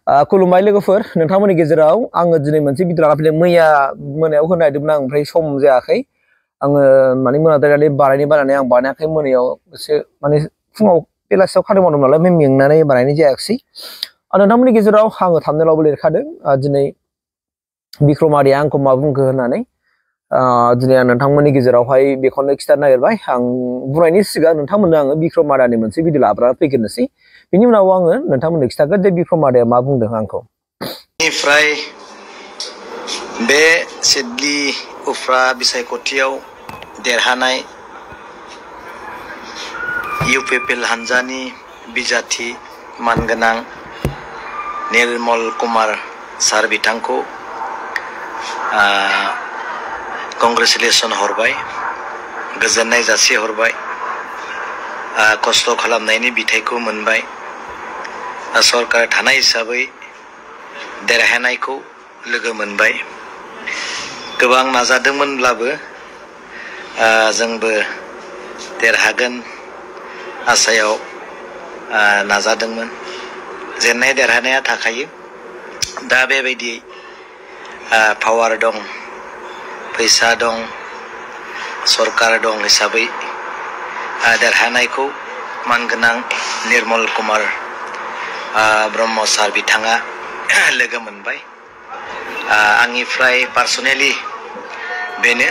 खुलुमबाय लोगोफोर नोंथांमोननि गेजेराव आङो दिनै मोनसे भिडिअ लाना फैदों मैया मोनायाव होनो नागिरदोंमोन आं ओमफ्राय सम जायाखै आङो माने मोनाद्रायनानै बानायनानै आं बानायाखै मोनायाव एसे माने फुङाव बेलासियाव खामानि मावदोंमोन नालाय मेंनानै बानायनाय जायाखै नोंथांमोननि गेजेराव आङो थाम्बनेलावबो लिरखादों दिनै बिक्रम आदैया आंखौ मा बुंखो होननानै दिनै आं नोंथांमोननि गेजेरावहाय बेखौनो खिथानो नागिरबाय आं बुंनायनि सिगां नोंथांमोननो आङो बिक्रम आदानि मोनसे भिडिअ लाबोनानै फैग्रोनोसै बिनि उनाव आङो नोंथांमोननो खिथागोन जे बिक्रम आदाया मा बुंदों आंखौ निफ्राय बे सिडली उफ्रा बिसायख'थियाव देरहानाय इउपिपिएल हानजानि बिजाथि मानगोनां निर्मल कुमार सार बिथांखौ कंग्रेचुलेसन हरबाय गोजोननाय जासि हरबाय खस्थ' खालामनायनि बिथाइखौ मोनबाय सरकार थानाय हिसाबै देरहानायखौ लोगो मोनबाय गोबां नाजादोंमोनब्लाबो जोंबो देरहागोन आसायाव नाजादोंमोन जेननाय देरहानाया थाखायो दा बेबायदि पावार दं फैसा दं सरकार दं हिसाबै देरहानायखौ मानगोनां निर्मल कुमार ब्रह्म सार बिथाङा लोगो मोनबाय आंनिफ्राय पार्सनेलि बेनो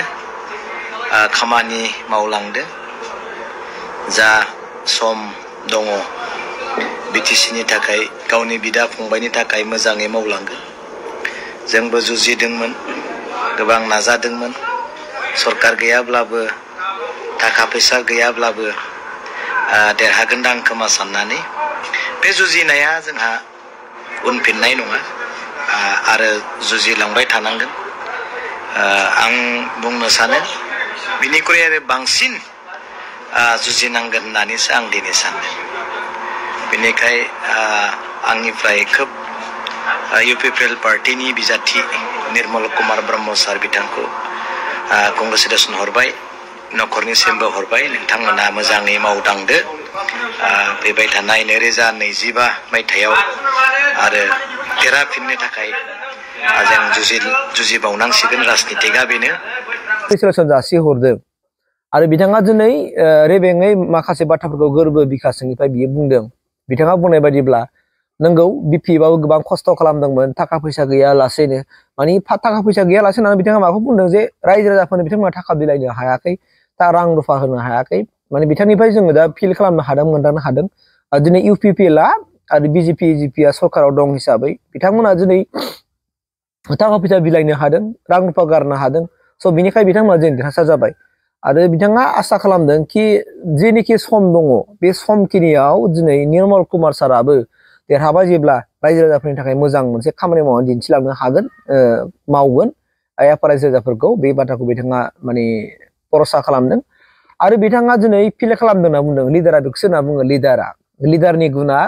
खामानि मावलांदो जा सम दङ बिटिसिनि थाखाय गावनि बिदा फंबायनि थाखाय मोजाङै मावलांगोन जोंबो जुजिदोंमोन गोबां नाजादोंमोन सरकार गैयाब्लाबो थाखा फैसा गैयाब्लाबो देरहागोनदां खोमा साननानै बे जुजिनाया जोंहा उनफिननाय नङा आरो जुजिलांबाय थानांगोन आं बुंनो सानो बिनिख्रुइ आरो बांसिन जुजिनांगोन होननानैसो आं दिनै सानो बेनिखाय आंनिफ्राय खोब इउपिपिएल पार्टीनि बिजाथि निर्मल कुमार ब्रह्म सार बिथांखौ कंग्रेचुलेसन हरबाय न'खरनिसिमबो हरबाय नोंथांमोना मोजाङै मावदांदो फैबाय थानाय 2025 मायथाइयाव आरो देरहाफिननो थाखाय जों जुजिबावनांसिगोन राजनितिकआ बेनो कंग्रेचुलेसन जासि हरदों आरो बिथाङा दिनै रेबेङै माखासे बाथ्राफोरखौ गोरबो बिखासनिफ्राय बियो बुंदों बिथाङा बुंनाय बायदिब्ला नंगौ बिपिएफआबो गोबां खस्थ' खालामदोंमोन थाखा फैसा गैयालासेनो माने थाखा फैसा गैयालासे होननानै बिथाङा माखौ बुंदों जे रायजो राजाफोरनो बिथांमोना थाखा बिलाइनो हायाखै रां रुफा होनो हायाखै माने बिथांनिफ्राय जोङो दा फिल खालामनो हादों मोनदांनो हादों दिनै इउपिपिएलआ आरो बिजेपि एजिपिआ सरकाराव दं हिसाबै बिथांमोना दिनै थाखा फैसा बिलाइनो हादों रां रुफा गारनो हादों स' बिनिखाय बिथांमोना जों देरहासार जाबाय आरो बिथाङा आसा खालामदों कि जेनोखि सम दङ बे समखिनियाव दिनै निर्मल कुमार साराबो देरहाबाय जेब्ला रायजो राजाफोरनि थाखाय मोजां मोनसे खामानि मावनानै दिन्थिलांनो हागोन मावगोन आइ आफा रायजो राजाफोरखौ बे बाथ्राखौ बिथाङा माने भरसा खालामदों आरो बिथाङा दिनै फिल खालामदों होनना बुंदों लिडारा बेखौसो होनना बुङो लिडारनि गुना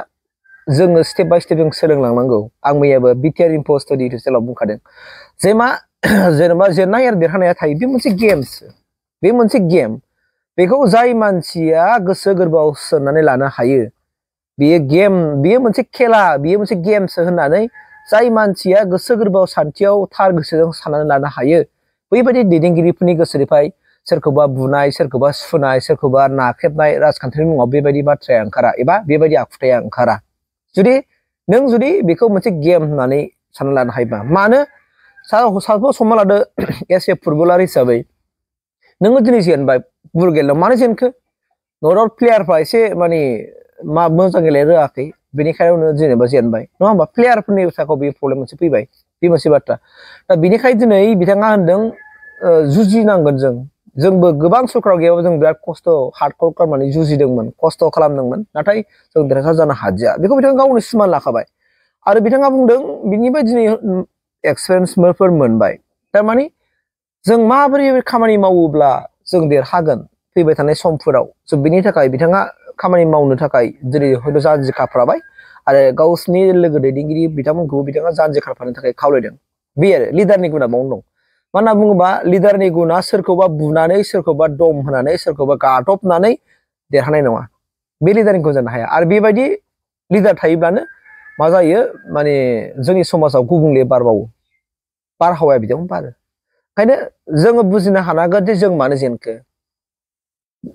जोङो स्टेप बाय स्टेप जों सोलोंलांनांगौ आं मैयाबो बिटिआर इनफो स्टडि इउटुब बुंखादों जे मा जेनेबा जेननाय आरो देरहानाया थायो बे मोनसे गेम्स बे मोनसे गेम बेखौ जाय मानसिया गोसो गोरबोआव सोनानै लानो हायो बेयो गेम बेयो मोनसे खेला बेयो मोनसे गेमसो होननानै जाय मानसिया गोसो गोरबोआव सान्थियाव थार गोसोजों साननानै लानो हायो बैबायदि दैदेनगिरिफोरनि गोसोनिफ्राय सोरखौबा बुनाय सोरखौबा सुनाय सोरखौबा नाख्रेबनाय राजखान्थिनि मुङाव बेबायदि बाथ्राया ओंखारा एबा बेबायदि आखुथाया ओंखारा जुदि बेखौ मोनसे गेम होननानै सानना लानो हायोबा मानो साप'ज हमना लादो एस ए फुटबलार हिसाबै नोङो दिनै जेनबाय फुटबल गेलेनायाव मानो जेनखो न' डाउट प्लेयारफ्रा एसे माने मोजां गेलेनो रोङाखै बेनिखायनो जेनेबा जेनबाय नङा होमबा प्लेयारफोरनि थाखाय बे प्रब्लेम मोनसे फैबाय बे मोनसे बाथ्रा दा बेनिखायनो दिनै बिथाङा होनदों जुजिनांगोन जोंबो गोबां सरकाराव गैयाबाबो जों बिराद खस्थ' हार्डवर्क खालामनानै जुजिदोंमोन खस्थ' खालामदोंमोन नाथाय जों देरहासार जानो हादिया बेखौ बिथाङा गावनो सिमान लाखाबाय आरो बिथाङा बुंदों बिनिफ्राय दिनै एक्सपिरियेन्सफोर मोनबाय थारमाने जों माबोरै खामानि मावोब्ला जों देरहागोन फैबाय थानाय समफोराव स' बिनि थाखाय बिथाङा खामानि मावनो थाखाय दिनै हयथ' जानजि खाफ्राबाय आरो गावसिनि लोगो दैदेनगिरि बिथांमोनखौबो बिथाङा जानजि खाफ्रानो थाखाय खावलायदों बे आरो लिडारनि गुना बावनो दं मा होनना बुङोबा लिडारनि गुना सोरखौबा बुनानै सोरखौबा दम होनानै सोरखौबा गादबनानै देरहानाय नङा बे लिडारनि गुन जानो हाया आरो बेबायदि लिडार थायोब्लानो मा जायो माने जोंनि समाजाव गुबुंले बारबावो बारहावाया बिदियावनो बारो ओंखायनो जोङो बुजिनो हानांगोन जे जों मानो जेनखो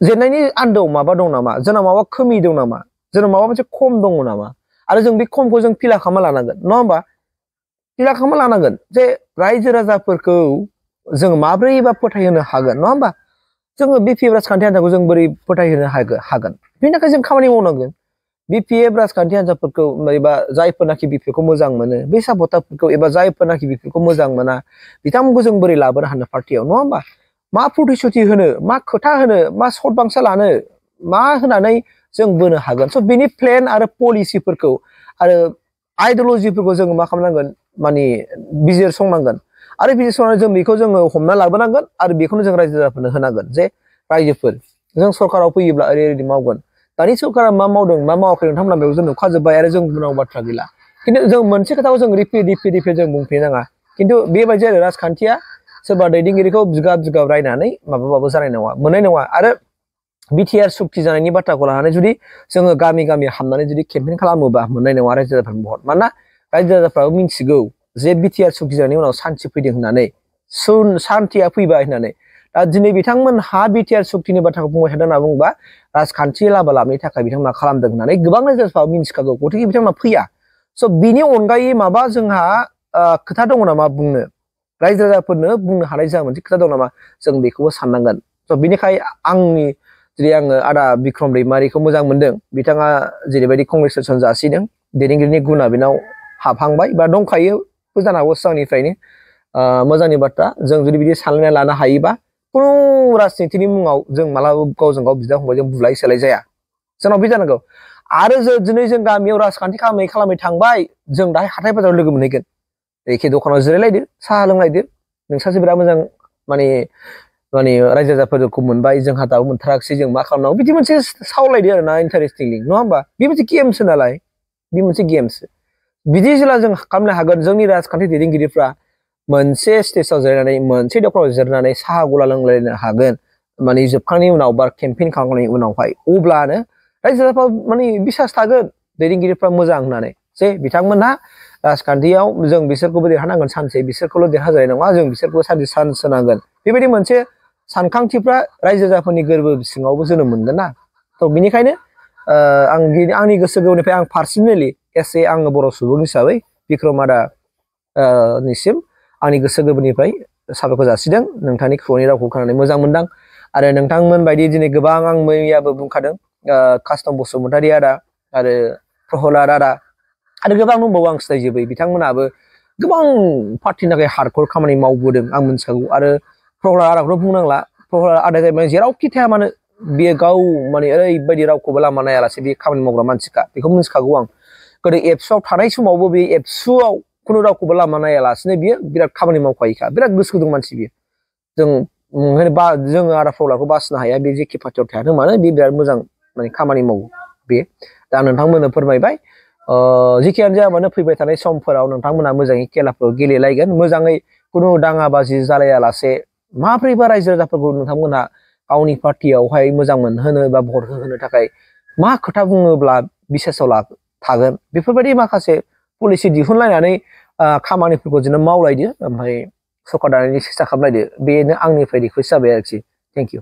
जेननायनि आन्दोआव माबा दं नामा जोंनाव माबा खोमि दं नामा जोंनाव माबा मोनसे खम दङ नामा आरो जों बे खमखौ जों फिला खालामना लानांगोन नङा होमबा फिला खालामना लानांगोन जे रायजो राजाफोरखौ जों माब्रैबा फोथायहोनो हागोन नङा होमबा जोङो बिपिएफ राजखान्थि हान्जाखौ जों बोरै फोथायहोनो हागोन बेनि थाखाय जों खामानि मावनांगोन बिपिएफ राजखान्थि हान्जाफोरखौ एबा जायफोरनाखि बिपिएफखौ मोजां मोनो बे सापर्टारफोरखौ एबा जायफोरनाखि बिपिएफखौ मोजां मोना बिथांमोनखौ जों बोरै लाबोनो हानो पार्टियाव नङा होमबा मा प्रतिश्रुति होनो मा खोथा होनो मा सर्ट बांसा लानो मा होनानै जों बोनो हागोन स' बेनि प्लेन आरो पलिसिफोरखौ आरो आइडिअलजिफोरखौ जोङो मा खालामनांगोन माने बिजिरसंनांगोन आरो बिजिरसंनानै जों बेखौ जोङो हमना लाबोनांगोन आरो बेखौनो जों रायजो राजाफोरनो होनांगोन जे रायजोफोर जों सरकाराव फैयोब्ला ओरैबायदि मावगोन दानि सरकारा मा मावदों मा मावाखै नोंथांमोना बेखौ जों नुखाजोब्बाय आरो जों बुंनांगौ बाथ्रा गैला खिन्थु जों मोनसे खोथाखौ जों रिपिट जों बुंफिननो नाङा खिन्थु बेबायदि आरो राजखान्थिया सोरबा दैदेनगिरिखौ बिगाब रायनानै माबाबाबो जानाय नङा मोननाय नङा आरो बिटिआर सुक्ति जानायनि बाथ्राखौ लानानै जुदि जोङो गामि हाबनानै जुदि केम्पेइन खालामोबा मोननाय नङा रायजो राजाफोरनि भट मानोना रायजो राजाफ्राबो मिथिगौ जे बिटिआर सुक्ति जानायनि उनाव सान्थि फैदों होननानै सान्थिया फैबाय होननानै दा दिनै बिथांमोनहा बिटिआर सुक्तिनि बाथ्राखौ बुंबाय थादों होनना बुङोबा राजखान्थि लाबा लाबनि थाखाय बिथांमोना खालामदों होननानै गोबां रायजो राजाफ्राबो मिथिखागौ गथिखे बिथांमोना फैया स' बिनि अनगायै माबा जोंहा खोथा दङ नामा बुंनो रायजो राजाफोरनो बुंनो हानाय जोंहा मोनसे खोथा दं नामा जों बेखौबो साननांगोन स' बिनिखायनो जेरै आङो आदा बिक्रम दैमारिखौ मोजां मोनदों बिथाङा जेरैबायदि कंग्रेसुलेसन जासिदों दैदेनगिरिनि गुना बेनाव हाबहांबाय बा दंखायोबो जानो हागौ सिगांनिफ्रायनो मोजांनि बाथ्रा जों जुदि बिदि सानलायना लानो हायोबा खुनु राजनितिनि मुङाव जों मालाबा गावजों गाव बिदा फंबायजों बुलाय सोलाय जाया जोंनाव बे जानांगौ आरो दिनै जों गामियाव राजखान्थि खालामै थांबाय जों दाहाय हाथाय बाजाराव लोगो मोनहैगोन एखे दखानाव जिरायलायदो साहा लोंलायदो नोंसासो बिराद मोजां माने रायजो राजाफोरखौ मोनबाय जोंहा दाबो मोनथाराखिसै जों मा खालामनांगौ बिदि मोनसे सावलायदो आरो ना इन्टारेस्टिंलि नङा होमबा बे मोनसे गेमसो नालाय बे मोनसे गेमस बिदि जेला जों खालामनो हागोन जोंनि राजखान्थि दैदेनगिरिफ्रा मोनसे स्टेजाव जिरायनानै मोनसे दखानाव जिरायनानै साहा गला लोंलायनो हागोन माने जोबखांनायनि उनाव बा केम्पेइन खालामनायनि उनावहाय अब्लानो रायजो राजाफ्रा माने बिसास थागोन दैदेनगिरिफ्रा मोजां होननानै जे बिथांमोनहा राजखान्थियाव जों बिसोरखौबो देरहानांगोन सानसे बिसोरखौल' देरहाजानाय नङा जों बिसोरखौबो सानसे चान्स होनांगोन बेबायदि मोनसे सानखांथिफ्रा रायजो राजाफोरनि गोरबो सिङावबो जोनोम मोनगोन ना थ' बिनिखायनो आंनि गोसो गोरबोनिफ्राय आं पार्सनेलि एसे आङो बर' सुबुं हिसाबै बिक्रम आदा निसिम आंनि गोसो गोरबोनिफ्राय साबायखर जासिदों नोंथांनि खुगानि रावखौ खोनानानै मोजां मोनदां आरो नोंथांमोन बायदि दिनै गोबां आं मैयाबो बुंखादों कुस्टम बसुमतारी आदा आरो प्रहलाद आदा आरो गोबां दंबावो आं सिनायजोबै बिथांमोनाबो गोबां पार्टिनि थाखाय हार्डकर खामानि मावबोदों आं मिथिखागौ आरो प्रहलाद आदाखौथ' बुंनांला प्रहलाद आदा जाहैबाय जेरावखि थाया मानो बेयो गाव माने ओरैबायदि रावखौबो लामा नायालासे बे खामानि मावग्रा मानसिखा बेखौ मिथिखागौ आं गोदो एबसुआव थानाय समावबो बे एबसुआव खुनु रावखौबो लामा नायालासिनो बियो बिराद खामानि मावखायोखा बिराद गोसो गुदुं मानसि बियो जोङो आदा प्रहलादखौ बासिनो हाया बे जेखि पार्टियाव थायाथों मानो बे बिराद मोजां माने खामानि मावो बे दा नोंथांमोननो फोरमायबाय जेखियानो जाया मानो फैबाय थानाय समफोराव नोंथांमोना मोजाङै खेलाफोर गेलेलायगोन मोजाङै खुनु दाङाबाजि जालायालासे माब्रैबा रायजो राजाफोरखौ नोंथांमोना गावनि पार्टियावहाय मोजां मोनहोनो बा भट होहोनो थाखाय मा खोथा बुङोब्ला बिसासाव थागोन बेफोरबायदि माखासे पलिसि दिहुनलायनानै खामानिफोरखौ जेन मावलायदो ओमफ्राय सरकार दानायनि सेस्था खालामलायदो बेनो आंनिफ्राय रिकुवेस्ट जाबाय आरोखि थेंक इउ